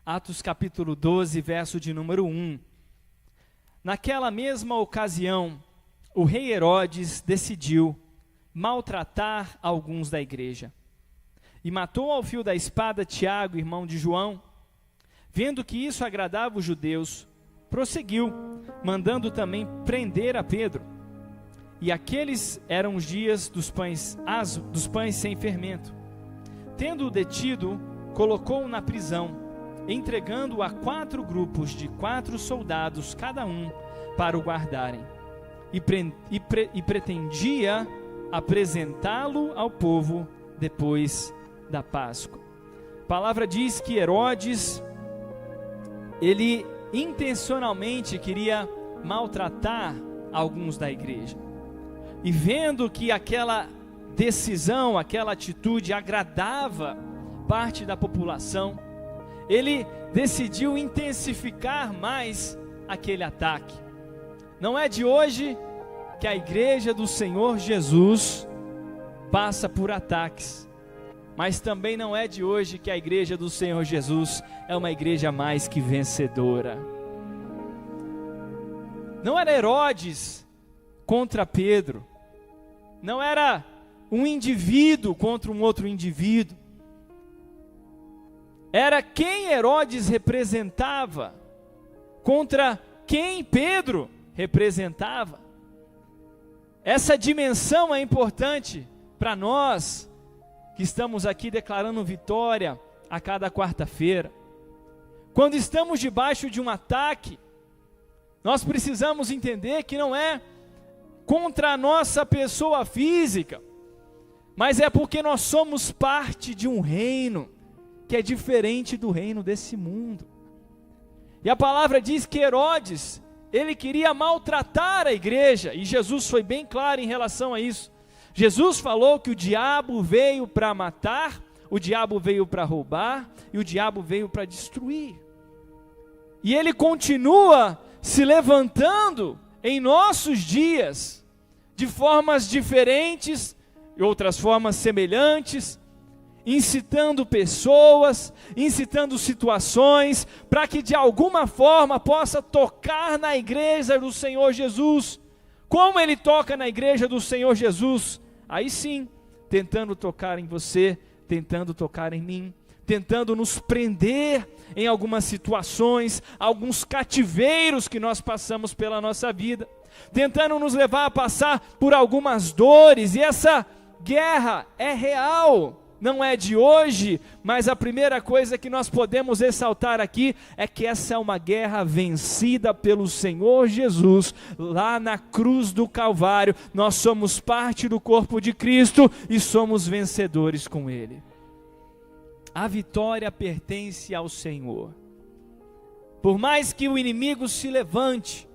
Atos capítulo 12, verso de número 1. Naquela mesma ocasião, o rei Herodes decidiu maltratar alguns da igreja. E matou ao fio da espada Tiago, irmão de João. Vendo que isso agradava os judeus, prosseguiu, mandando também prender a Pedro. E aqueles eram os dias dos pães sem fermento. Tendo-o detido, colocou-o na prisão, entregando-o a 4 grupos de 4 soldados cada um para o guardarem. E pretendia apresentá-lo ao povo depois da Páscoa. A palavra diz que Herodes, ele intencionalmente queria maltratar alguns da igreja. E vendo que aquela decisão, aquela atitude agradava parte da população, ele decidiu intensificar mais aquele ataque. Não é de hoje que a igreja do Senhor Jesus passa por ataques, mas também não é de hoje que a igreja do Senhor Jesus é uma igreja mais que vencedora. Não era Herodes contra Pedro, não era um indivíduo contra um outro indivíduo, era quem Herodes representava contra quem Pedro representava. Essa dimensão é importante para nós que estamos aqui declarando vitória a cada quarta-feira. Quando estamos debaixo de um ataque, nós precisamos entender que não é contra a nossa pessoa física, mas é porque nós somos parte de um reino que é diferente do reino desse mundo. E a palavra diz que Herodes, ele queria maltratar a igreja, e Jesus foi bem claro em relação a isso. Jesus falou que o diabo veio para matar, o diabo veio para roubar, e o diabo veio para destruir. E ele continua se levantando em nossos dias, de formas diferentes, e outras formas semelhantes, incitando pessoas, incitando situações, para que de alguma forma possa tocar na igreja do Senhor Jesus. Como ele toca na igreja do Senhor Jesus? Aí sim, tentando tocar em você, tentando tocar em mim, tentando nos prender em algumas situações, alguns cativeiros que nós passamos pela nossa vida, tentando nos levar a passar por algumas dores, e essa guerra é real. Não é de hoje, mas a primeira coisa que nós podemos ressaltar aqui é que essa é uma guerra vencida pelo Senhor Jesus, lá na cruz do Calvário. Nós somos parte do corpo de Cristo e somos vencedores com Ele. A vitória pertence ao Senhor. Por mais que o inimigo se levante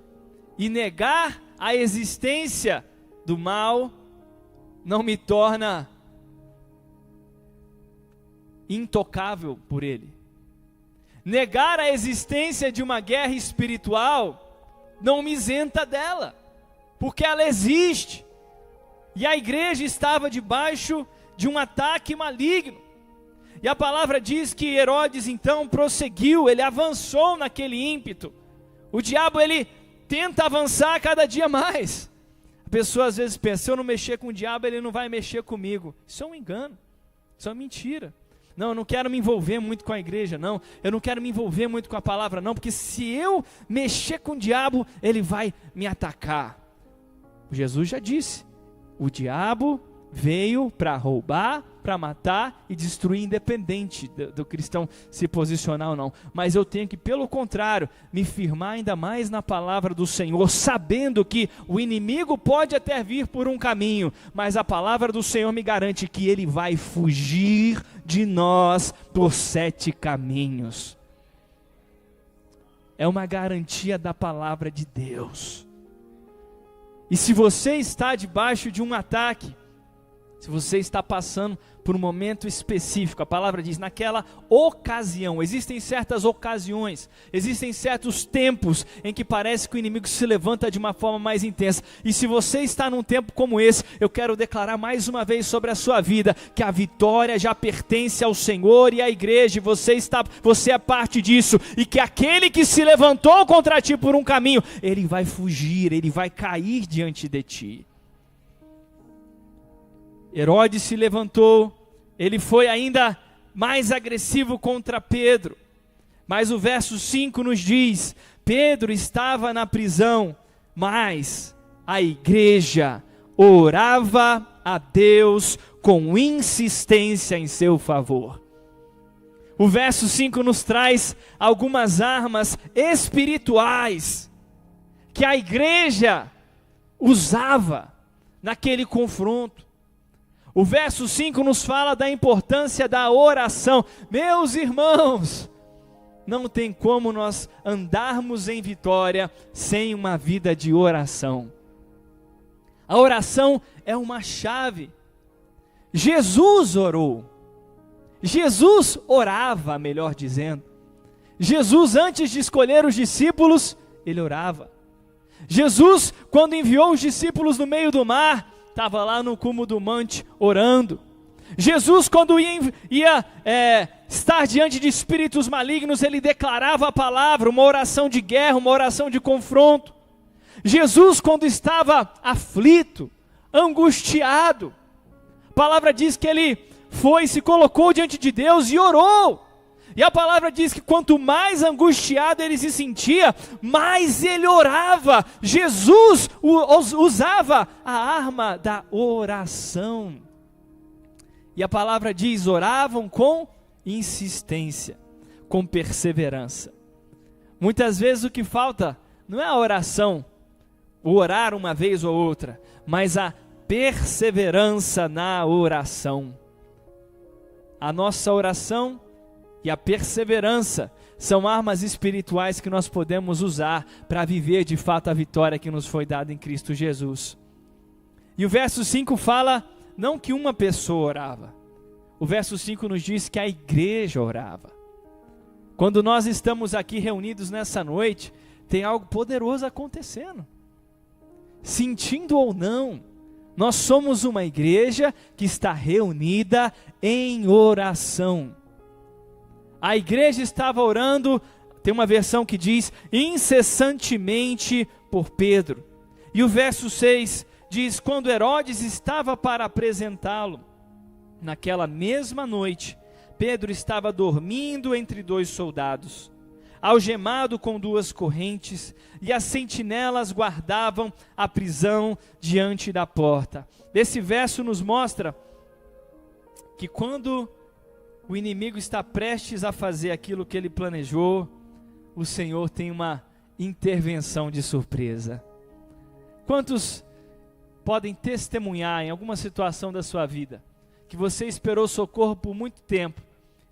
e negar a existência do mal, não me torna intocável por ele. Negar a existência de uma guerra espiritual não me isenta dela, porque ela existe, e a igreja estava debaixo de um ataque maligno. E a palavra diz que Herodes então prosseguiu, ele avançou naquele ímpeto. O diabo, ele tenta avançar cada dia mais. A pessoa às vezes pensa, se eu não mexer com o diabo, ele não vai mexer comigo. Isso é um engano, isso é uma mentira. Não, eu não quero me envolver muito com a igreja, não. Eu não quero me envolver muito com a palavra, não. Porque se eu mexer com o diabo, ele vai me atacar. Jesus já disse, o diabo veio para roubar, para matar e destruir, independente do cristão se posicionar ou não. Mas eu tenho que, pelo contrário, me firmar ainda mais na palavra do Senhor, sabendo que o inimigo pode até vir por um caminho, mas a palavra do Senhor me garante que ele vai fugir de nós por 7 caminhos. É uma garantia da palavra de Deus. E se você está debaixo de um ataque, Se você está passando por um momento específico, a palavra diz, naquela ocasião, existem certas ocasiões, existem certos tempos em que parece que o inimigo se levanta de uma forma mais intensa. E se você está num tempo como esse, eu quero declarar mais uma vez sobre a sua vida, que a vitória já pertence ao Senhor e à igreja, e você é parte disso, e que aquele que se levantou contra ti por um caminho, ele vai fugir, ele vai cair diante de ti. Herodes se levantou, ele foi ainda mais agressivo contra Pedro, mas o verso 5 nos diz, Pedro estava na prisão, mas a igreja orava a Deus com insistência em seu favor. O verso 5 nos traz algumas armas espirituais que a igreja usava naquele confronto. O verso 5 nos fala da importância da oração. Meus irmãos, não tem como nós andarmos em vitória sem uma vida de oração. A oração é uma chave. Jesus orou. Jesus orava, melhor dizendo. Jesus, antes de escolher os discípulos, ele orava. Jesus, quando enviou os discípulos no meio do mar, estava lá no cume do monte orando. Jesus, quando ia estar diante de espíritos malignos, ele declarava a palavra, uma oração de guerra, uma oração de confronto. Jesus, quando estava aflito, angustiado, a palavra diz que ele se colocou diante de Deus e orou. E a palavra diz que quanto mais angustiado ele se sentia, mais ele orava. Jesus usava a arma da oração. E a palavra diz, oravam com insistência, com perseverança. Muitas vezes o que falta não é a oração, o orar uma vez ou outra, mas a perseverança na oração. A nossa oração e a perseverança são armas espirituais que nós podemos usar para viver de fato a vitória que nos foi dada em Cristo Jesus. E o verso 5 fala, não que uma pessoa orava. O verso 5 nos diz que a igreja orava. Quando nós estamos aqui reunidos nessa noite, tem algo poderoso acontecendo. Sentindo ou não, nós somos uma igreja que está reunida em oração. A igreja estava orando, tem uma versão que diz, incessantemente por Pedro. E o verso 6 diz, quando Herodes estava para apresentá-lo, naquela mesma noite, Pedro estava dormindo entre dois soldados, algemado com duas correntes, e as sentinelas guardavam a prisão diante da porta. Esse verso nos mostra que quando o inimigo está prestes a fazer aquilo que ele planejou, o Senhor tem uma intervenção de surpresa. Quantos podem testemunhar em alguma situação da sua vida, que você esperou socorro por muito tempo,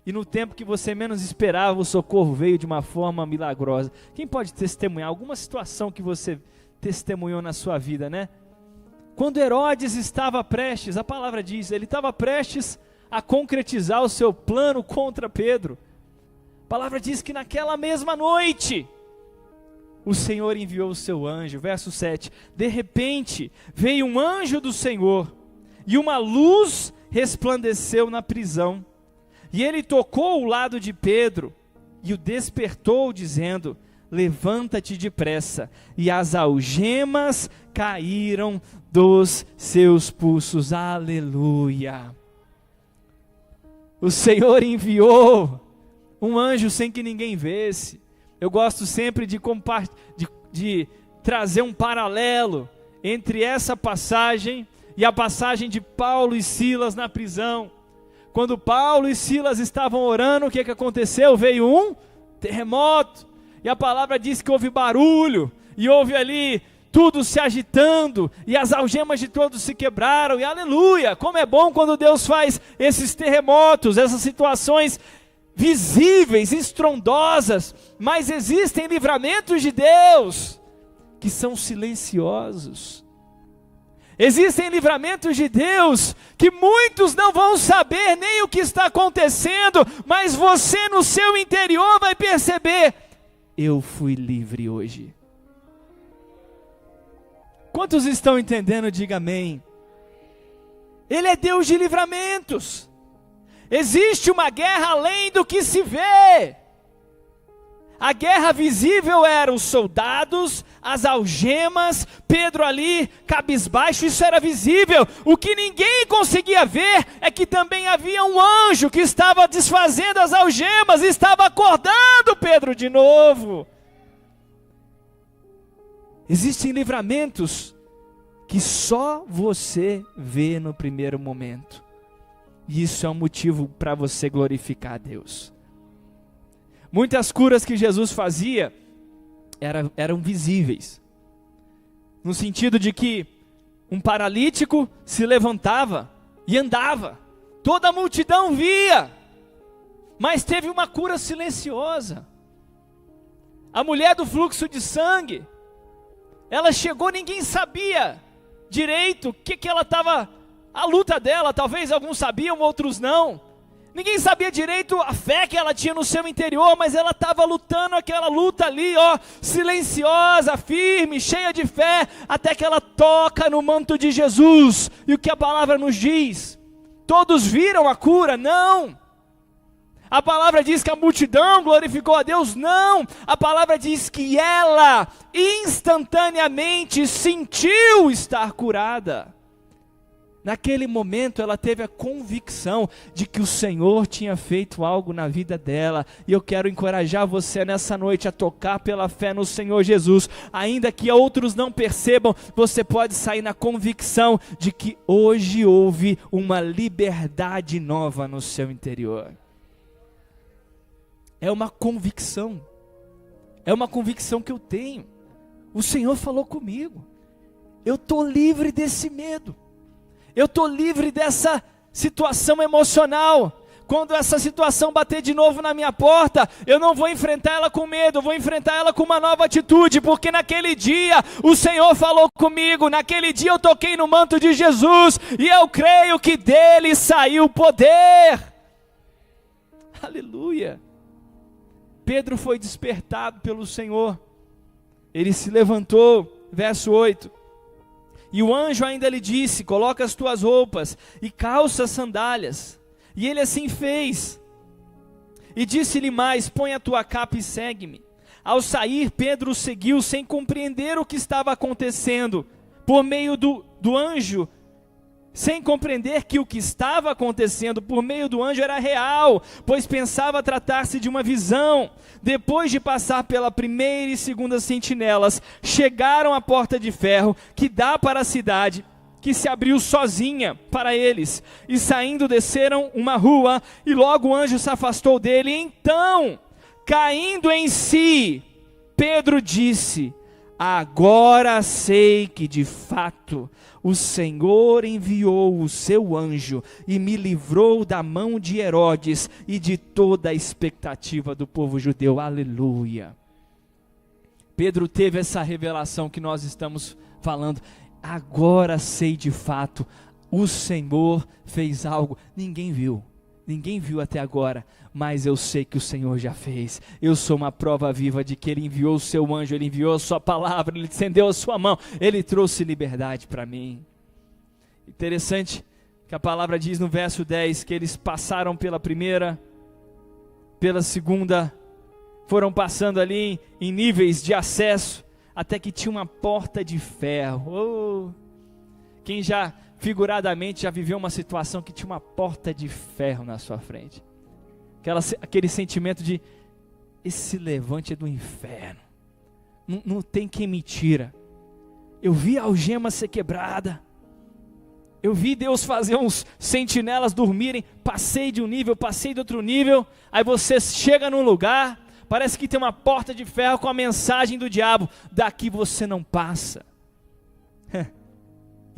e no tempo que você menos esperava, o socorro veio de uma forma milagrosa? Quem pode testemunhar alguma situação que você testemunhou na sua vida, né? Quando Herodes estava prestes, a palavra diz, ele estava prestes a concretizar o seu plano contra Pedro. A palavra diz que naquela mesma noite, o Senhor enviou o seu anjo. Verso 7, de repente veio um anjo do Senhor, e uma luz resplandeceu na prisão, e ele tocou o lado de Pedro, e o despertou dizendo, levanta-te depressa, e as algemas caíram dos seus pulsos. Aleluia! O Senhor enviou um anjo sem que ninguém visse. Eu gosto sempre de trazer um paralelo entre essa passagem e a passagem de Paulo e Silas na prisão. Quando Paulo e Silas estavam orando, o que aconteceu? Veio um terremoto, e a palavra diz que houve barulho, e houve ali tudo se agitando, e as algemas de todos se quebraram, e aleluia, como é bom quando Deus faz esses terremotos, essas situações visíveis, estrondosas, mas existem livramentos de Deus, que são silenciosos. Existem livramentos de Deus que muitos não vão saber nem o que está acontecendo, mas você no seu interior vai perceber: eu fui livre hoje. Quantos estão entendendo? Diga amém. Ele é Deus de livramentos. Existe uma guerra além do que se vê. A guerra visível era os soldados, as algemas, Pedro ali, cabisbaixo, isso era visível. O que ninguém conseguia ver é que também havia um anjo que estava desfazendo as algemas, estava acordando Pedro de novo. Existem livramentos que só você vê no primeiro momento. E isso é um motivo para você glorificar a Deus. Muitas curas que Jesus fazia eram visíveis. No sentido de que um paralítico se levantava e andava. Toda a multidão via. Mas teve uma cura silenciosa. A mulher do fluxo de sangue, ela chegou, ninguém sabia direito o que ela estava, a luta dela, talvez alguns sabiam, outros não. Ninguém sabia direito a fé que ela tinha no seu interior, mas ela estava lutando aquela luta ali, silenciosa, firme, cheia de fé, até que ela toca no manto de Jesus. E o que a palavra nos diz? Todos viram a cura? Não. A palavra diz que a multidão glorificou a Deus? Não. A palavra diz que ela instantaneamente sentiu estar curada. Naquele momento ela teve a convicção de que o Senhor tinha feito algo na vida dela. E eu quero encorajar você nessa noite a tocar pela fé no Senhor Jesus. Ainda que outros não percebam, você pode sair na convicção de que hoje houve uma liberdade nova no seu interior. É uma convicção. É uma convicção que eu tenho. O Senhor falou comigo. Eu estou livre desse medo. Eu estou livre dessa situação emocional. Quando essa situação bater de novo na minha porta, eu não vou enfrentar ela com medo, eu vou enfrentar ela com uma nova atitude, porque naquele dia o Senhor falou comigo, naquele dia eu toquei no manto de Jesus, e eu creio que dele saiu o poder. Aleluia. Pedro foi despertado pelo Senhor, ele se levantou, verso 8. E o anjo ainda lhe disse: coloca as tuas roupas e calça as sandálias. E ele assim fez. E disse-lhe mais: põe a tua capa e segue-me. Ao sair, Pedro o seguiu sem compreender o que estava acontecendo. Por meio do anjo, sem compreender que o que estava acontecendo por meio do anjo era real, pois pensava tratar-se de uma visão. Depois de passar pela primeira e segunda sentinelas, chegaram à porta de ferro que dá para a cidade, que se abriu sozinha para eles, e saindo desceram uma rua, e logo o anjo se afastou dele. Então, caindo em si, Pedro disse: agora sei que de fato o Senhor enviou o seu anjo e me livrou da mão de Herodes e de toda a expectativa do povo judeu. Aleluia. Pedro teve essa revelação que nós estamos falando. Agora sei de fato, o Senhor fez algo. Ninguém viu até agora, mas eu sei que o Senhor já fez. Eu sou uma prova viva de que Ele enviou o seu anjo, Ele enviou a sua palavra, Ele estendeu a sua mão, Ele trouxe liberdade para mim. Interessante que a palavra diz no verso 10, que eles passaram pela primeira, pela segunda, foram passando ali em níveis de acesso, até que tinha uma porta de ferro. Quem já figuradamente já viveu uma situação que tinha uma porta de ferro na sua frente, aquele sentimento de: esse levante é do inferno, não tem quem me tira. Eu vi a algema ser quebrada, eu vi Deus fazer uns sentinelas dormirem, passei de um nível, passei de outro nível. Aí você chega num lugar, parece que tem uma porta de ferro com a mensagem do diabo: daqui você não passa.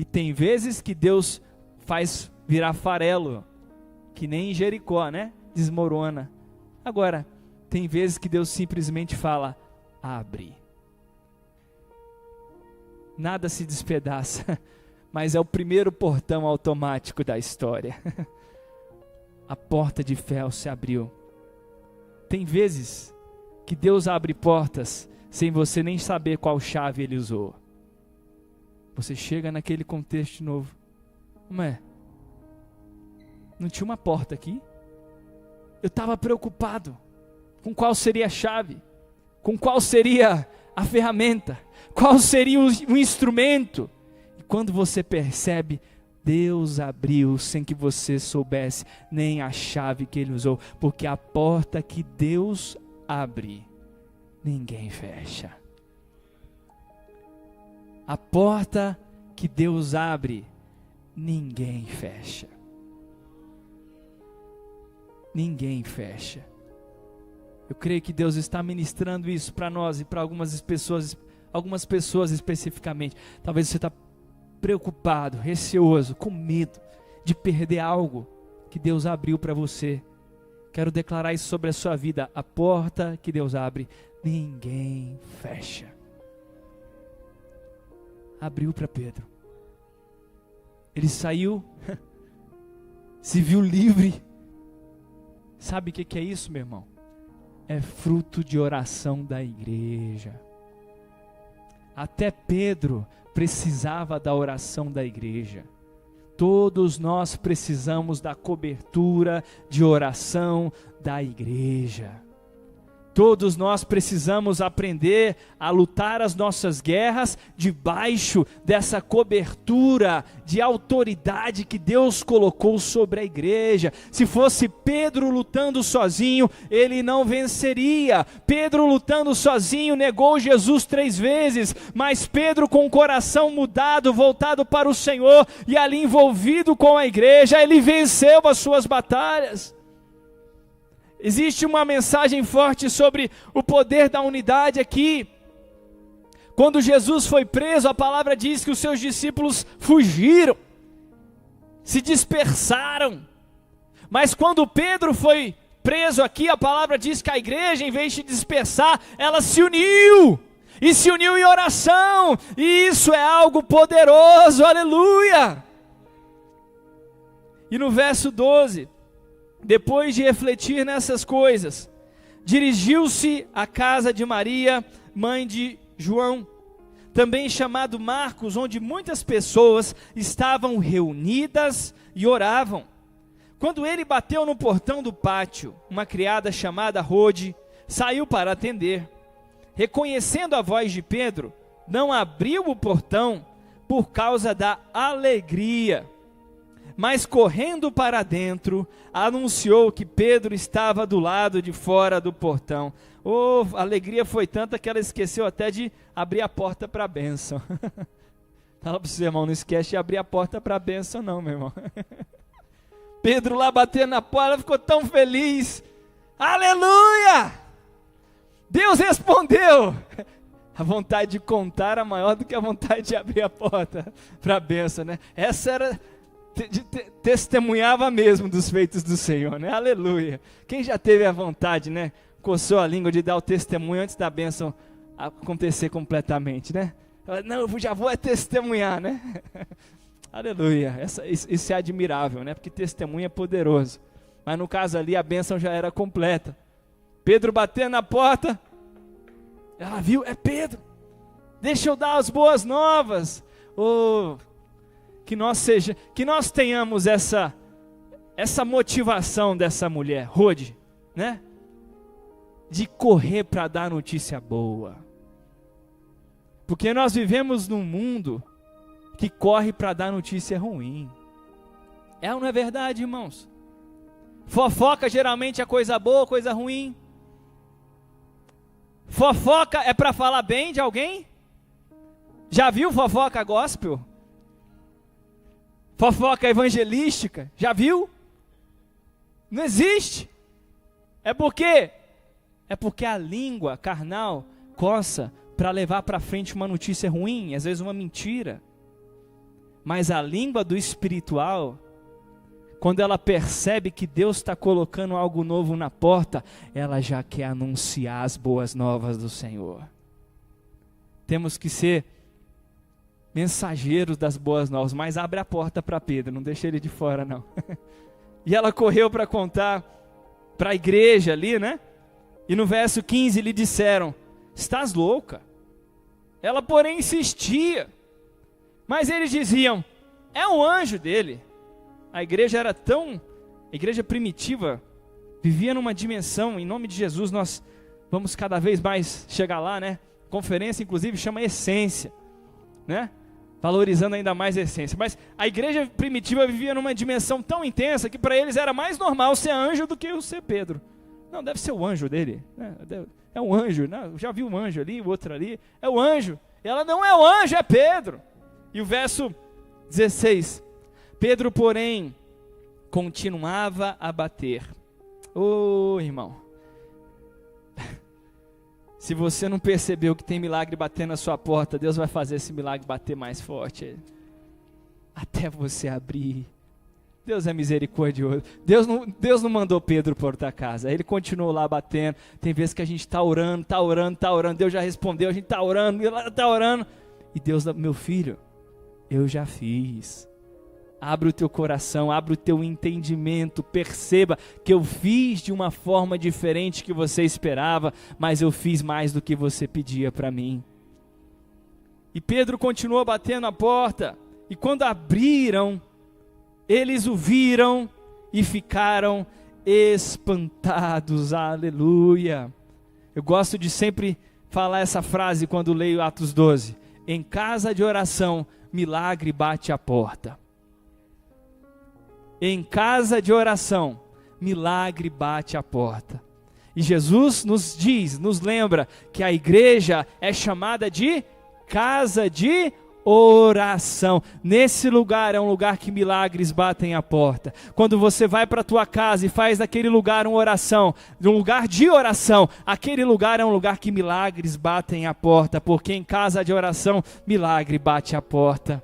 E tem vezes que Deus faz virar farelo, que nem em Jericó, né? Desmorona. Agora, tem vezes que Deus simplesmente fala: abre. Nada se despedaça, mas é o primeiro portão automático da história. A porta de ferro se abriu. Tem vezes que Deus abre portas sem você nem saber qual chave Ele usou. Você chega naquele contexto novo. Não tinha uma porta aqui? Eu estava preocupado com qual seria a chave, com qual seria a ferramenta, qual seria o instrumento. E quando você percebe, Deus abriu sem que você soubesse nem a chave que Ele usou, porque a porta que Deus abre, ninguém fecha. A porta que Deus abre, ninguém fecha. Ninguém fecha. Eu creio que Deus está ministrando isso para nós e para algumas pessoas especificamente. Talvez você está preocupado, receoso, com medo de perder algo que Deus abriu para você. Quero declarar isso sobre a sua vida. A porta que Deus abre, ninguém fecha. Abriu para Pedro. Ele saiu, se viu livre. Sabe o que é isso, meu irmão? É fruto de oração da igreja. Até Pedro precisava da oração da igreja. Todos nós precisamos da cobertura de oração da igreja. Todos nós precisamos aprender a lutar as nossas guerras debaixo dessa cobertura de autoridade que Deus colocou sobre a igreja. Se fosse Pedro lutando sozinho, ele não venceria. Pedro lutando sozinho negou Jesus 3 vezes, mas Pedro com o coração mudado, voltado para o Senhor e ali envolvido com a igreja, ele venceu as suas batalhas. Existe uma mensagem forte sobre o poder da unidade aqui. Quando Jesus foi preso, a palavra diz que os seus discípulos fugiram, se dispersaram. Mas quando Pedro foi preso aqui, a palavra diz que a igreja, em vez de dispersar, ela se uniu. E se uniu em oração. E isso é algo poderoso, aleluia. E no verso 12... depois de refletir nessas coisas, dirigiu-se à casa de Maria, mãe de João, também chamado Marcos, onde muitas pessoas estavam reunidas e oravam. Quando ele bateu no portão do pátio, uma criada chamada Rode saiu para atender. Reconhecendo a voz de Pedro, não abriu o portão por causa da alegria, mas correndo para dentro, anunciou que Pedro estava do lado de fora do portão. A alegria foi tanta que ela esqueceu até de abrir a porta para a bênção. Fala para o seu irmão, não esquece de abrir a porta para a bênção não, meu irmão. Pedro lá batendo na porta, ela ficou tão feliz. Aleluia! Deus respondeu. A vontade de contar era maior do que a vontade de abrir a porta para a bênção, né? Essa era... testemunhava mesmo dos feitos do Senhor, né? Aleluia. Quem já teve a vontade, né? Coçou a língua de dar o testemunho antes da bênção acontecer completamente, né? Não, eu já vou testemunhar, né? Aleluia. Isso é admirável, né? Porque testemunho é poderoso. Mas no caso ali a bênção já era completa. Pedro batendo na porta, ela viu, é Pedro. Deixa eu dar as boas novas. Que nós tenhamos essa motivação dessa mulher, Rode, né? De correr para dar notícia boa. Porque nós vivemos num mundo que corre para dar notícia ruim. É ou não é verdade, irmãos? Fofoca geralmente é coisa boa, coisa ruim. Fofoca é para falar bem de alguém? Já viu fofoca gospel? Fofoca evangelística, já viu? Não existe. É porque a língua carnal coça para levar para frente uma notícia ruim, às vezes uma mentira. Mas a língua do espiritual, quando ela percebe que Deus está colocando algo novo na porta, ela já quer anunciar as boas novas do Senhor. Temos que ser mensageiros das boas novas, mas abre a porta para Pedro, não deixa ele de fora não. E ela correu para contar para a igreja ali, né? E no verso 15 lhe disseram: estás louca? Ela porém insistia, mas eles diziam: é um anjo dele. A igreja primitiva, vivia numa dimensão, em nome de Jesus nós vamos cada vez mais chegar lá, né? Conferência inclusive chama essência, né? Valorizando ainda mais a essência. Mas a igreja primitiva vivia numa dimensão tão intensa que para eles era mais normal ser anjo do que ser Pedro. Não, deve ser o anjo dele, né? É um anjo, né? Já vi um anjo ali, o outro ali, é o anjo. E ela: não é o anjo, é Pedro. E o verso 16: Pedro, porém, continuava a bater. Ô, irmão, se você não percebeu que tem milagre batendo na sua porta, Deus vai fazer esse milagre bater mais forte, até você abrir. Deus é misericordioso. Deus não mandou Pedro para outra casa, ele continuou lá batendo. Tem vezes que a gente está orando, Deus já respondeu, a gente está orando, e Deus: meu filho, eu já fiz. Abre o teu coração, abre o teu entendimento, perceba que eu fiz de uma forma diferente que você esperava, mas eu fiz mais do que você pedia para mim. E Pedro continuou batendo a porta, e quando abriram, eles o viram e ficaram espantados. Aleluia! Eu gosto de sempre falar essa frase quando leio Atos 12: em casa de oração, milagre bate a porta. Em casa de oração, milagre bate a porta. E Jesus nos lembra que a igreja é chamada de casa de oração. Nesse lugar é um lugar que milagres batem a porta. Quando você vai para a tua casa e faz daquele lugar uma oração, um lugar de oração, aquele lugar é um lugar que milagres batem a porta, porque em casa de oração, milagre bate a porta.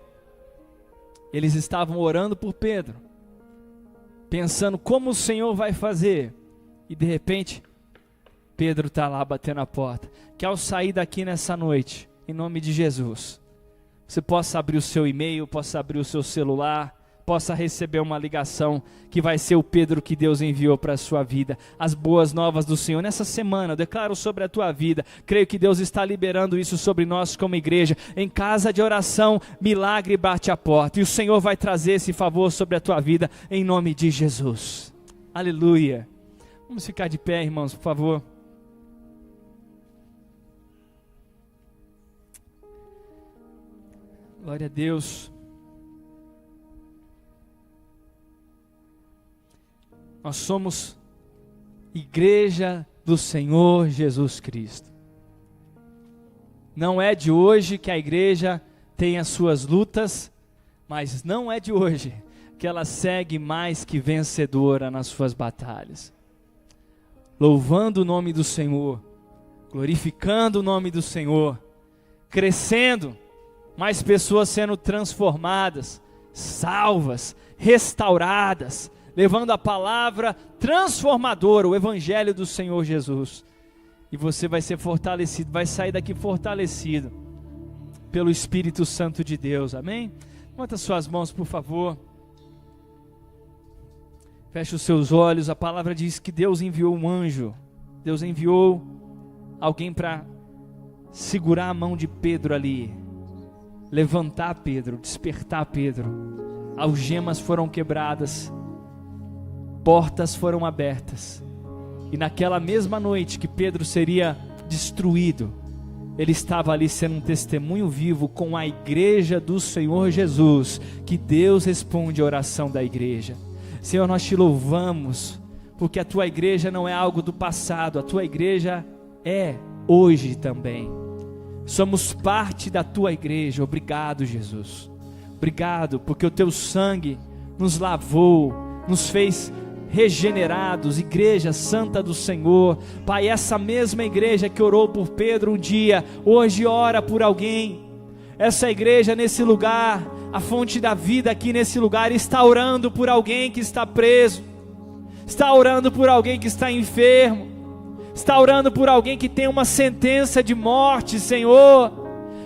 Eles estavam orando por Pedro, pensando como o Senhor vai fazer, e de repente Pedro está lá batendo a porta. Que ao sair daqui nessa noite, em nome de Jesus, você possa abrir o seu e-mail, possa abrir o seu celular, possa receber uma ligação que vai ser o Pedro que Deus enviou para a sua vida. As boas novas do Senhor. Nessa semana eu declaro sobre a tua vida, creio que Deus está liberando isso sobre nós como igreja. Em casa de oração, milagre bate a porta, e o Senhor vai trazer esse favor sobre a tua vida, em nome de Jesus. Aleluia. Vamos ficar de pé, irmãos, por favor. Glória a Deus. Nós somos igreja do Senhor Jesus Cristo. Não é de hoje que a igreja tem as suas lutas, mas não é de hoje que ela segue mais que vencedora nas suas batalhas. Louvando o nome do Senhor, glorificando o nome do Senhor, crescendo, mais pessoas sendo transformadas, salvas, restauradas, levando a palavra transformadora, o evangelho do Senhor Jesus. E você vai ser fortalecido, vai sair daqui fortalecido pelo Espírito Santo de Deus, amém? Levanta suas mãos, por favor. Feche os seus olhos. A palavra diz que Deus enviou um anjo. Deus enviou alguém para segurar a mão de Pedro ali, levantar Pedro, despertar Pedro. Algemas foram quebradas, portas foram abertas, e naquela mesma noite que Pedro seria destruído, ele estava ali sendo um testemunho vivo com a igreja do Senhor Jesus, que Deus responde a oração da igreja. Senhor, nós te louvamos, porque a tua igreja não é algo do passado, a tua igreja é hoje também. Somos parte da tua igreja. Obrigado, Jesus. Obrigado, porque o teu sangue nos lavou, nos fez regenerados, igreja santa do Senhor. Pai, essa mesma igreja que orou por Pedro um dia, hoje ora por alguém. Essa igreja nesse lugar, a fonte da vida aqui nesse lugar, está orando por alguém que está preso, está orando por alguém que está enfermo, está orando por alguém que tem uma sentença de morte, Senhor.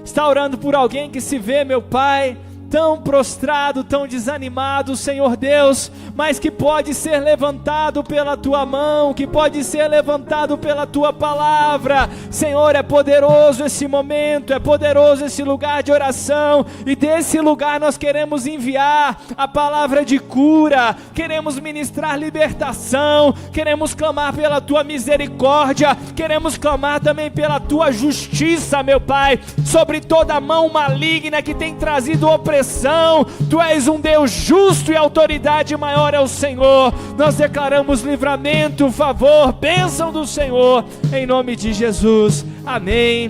está orando por alguém que se vê, meu Pai, tão prostrado, tão desanimado, Senhor Deus, mas que pode ser levantado pela Tua mão, que pode ser levantado pela Tua palavra. Senhor, é poderoso esse momento, é poderoso esse lugar de oração, e desse lugar nós queremos enviar a palavra de cura, queremos ministrar libertação, queremos clamar pela Tua misericórdia, queremos clamar também pela Tua justiça, meu Pai, sobre toda mão maligna que tem trazido opressão. Tu és um Deus justo e a autoridade maior é o Senhor. Nós declaramos livramento, favor, bênção do Senhor, em nome de Jesus. Amém.